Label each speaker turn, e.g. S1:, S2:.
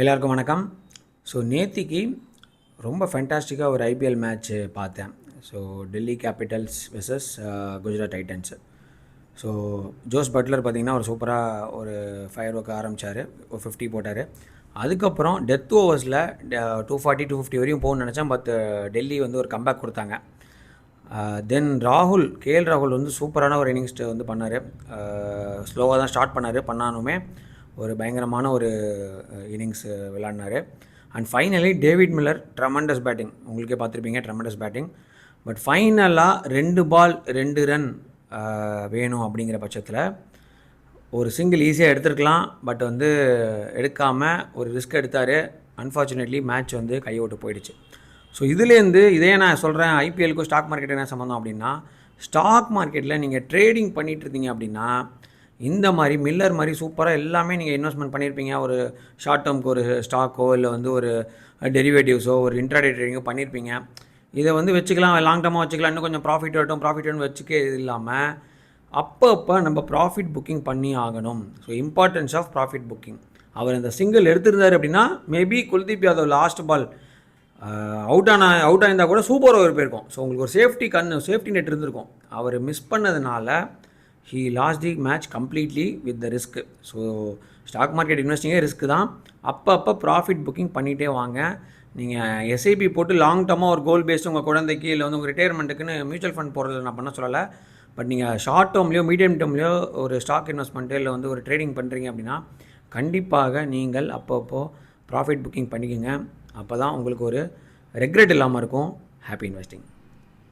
S1: எல்லாருக்கும் வணக்கம். ஸோ நேத்திக்கு ரொம்ப ஃபேண்டாஸ்டிக்காக ஒரு ஐபிஎல் மேட்ச் பார்த்தேன். So Delhi Capitals versus Gujarat Titans. So Jos Buttler பார்த்திங்கன்னா ஒரு சூப்பராக ஒரு ஃபயர் ஒர்க் ஆரம்பித்தார், ஒரு 50 போட்டார். அதுக்கப்புறம் டெத் ஓவர்ஸில் 240 250 வரையும் போகணும்னு நினச்சேன். பட் டெல்லி வந்து ஒரு கம்பேக் கொடுத்தாங்க. தென் கேஎல் ராகுல் வந்து சூப்பரான ஒரு இன்னிங்ஸ் வந்து பண்ணார். ஸ்லோவாக தான் ஸ்டார்ட் பண்ணாலுமே ஒரு பயங்கரமான ஒரு இன்னிங்ஸ் விளாட்னார். And finally David Miller tremendous batting, உங்களுக்கே பார்த்துருப்பீங்க, ட்ரெமண்டஸ் பேட்டிங். பட் ஃபைனலாக 2 பால் 2 ரன் வேணும் அப்படிங்கிற பட்சத்தில் ஒரு சிங்கிள் ஈஸியாக எடுத்துருக்கலாம். பட் வந்து எடுக்காமல் ஒரு ரிஸ்க் எடுத்தார். அன்ஃபார்ச்சுனேட்லி மேட்ச் வந்து கையோட்டு போயிடுச்சு. ஸோ இதுலேருந்து இதே நான் சொல்கிறேன், ஐபிஎலுக்கும் ஸ்டாக் மார்க்கெட் என்ன சம்மந்தம் அப்படின்னா, ஸ்டாக் மார்க்கெட்டில் நீங்கள் ட்ரேடிங் பண்ணிகிட்டு இருந்தீங்க அப்படின்னா இந்த மாதிரி மில்லர் மாதிரி சூப்பராக எல்லாமே நீங்கள் இன்வெஸ்ட்மெண்ட் பண்ணியிருப்பீங்க. ஒரு ஷார்ட் டேர்முக்கு ஒரு ஸ்டாக்கோ இல்லை வந்து ஒரு டெரிவேட்டிவ்ஸோ ஒரு இன்ட்ராடே ட்ரேடிங்கோ பண்ணியிருப்பீங்க. இதை வந்து வச்சுக்கலாம், லாங் டேர்மாக வச்சுக்கலாம், இன்னும் கொஞ்சம் ப்ராஃபிட் வச்சுக்க இல்லாமல் அப்பப்போ நம்ம ப்ராஃபிட் புக்கிங் பண்ணி ஆகணும். So importance of profit booking. அவர் இந்த சிங்கிள் எடுத்திருந்தார் அப்படின்னா maybe Kuldeep Yadav last ball out ஆயிருந்தால் கூட சூப்பர் ஓவர் போயிருக்கும். ஸோ உங்களுக்கு ஒரு சேஃப்டி நெட் இருந்திருக்கும். அவர் மிஸ் பண்ணதுனால he lost the match completely with the risk. So stock market இன்வெஸ்டிங்கே ரிஸ்க் தான். அப்பப்போ ப்ராஃபிட் புக்கிங் பண்ணிகிட்டே வாங்க. நீங்கள் எஸ்ஐபி போட்டு லாங் டர்மாக ஒரு கோல் பேஸ்டு உங்கள் குழந்தைக்கு இல்லை வந்து உங்கள் ரிட்டையர்மெண்ட்டுக்குன்னு மியூச்சுவல் ஃபண்ட் போடுறது நான் பண்ண சொல்லலை. பட் நீங்கள் ஷார்ட் டேர்ம்லையோ மீடியம் டேர்ம்லையோ ஒரு ஸ்டாக் இன்வெஸ்ட்மெண்ட்டு இல்லை வந்து ஒரு ட்ரேடிங் பண்ணுறீங்க அப்படின்னா கண்டிப்பாக நீங்கள் அப்பப்போ ப்ராஃபிட் புக்கிங் பண்ணிக்கோங்க. அப்போ தான் உங்களுக்கு ஒரு ரெக்ரெட் இல்லாமல் இருக்கும். Happy investing.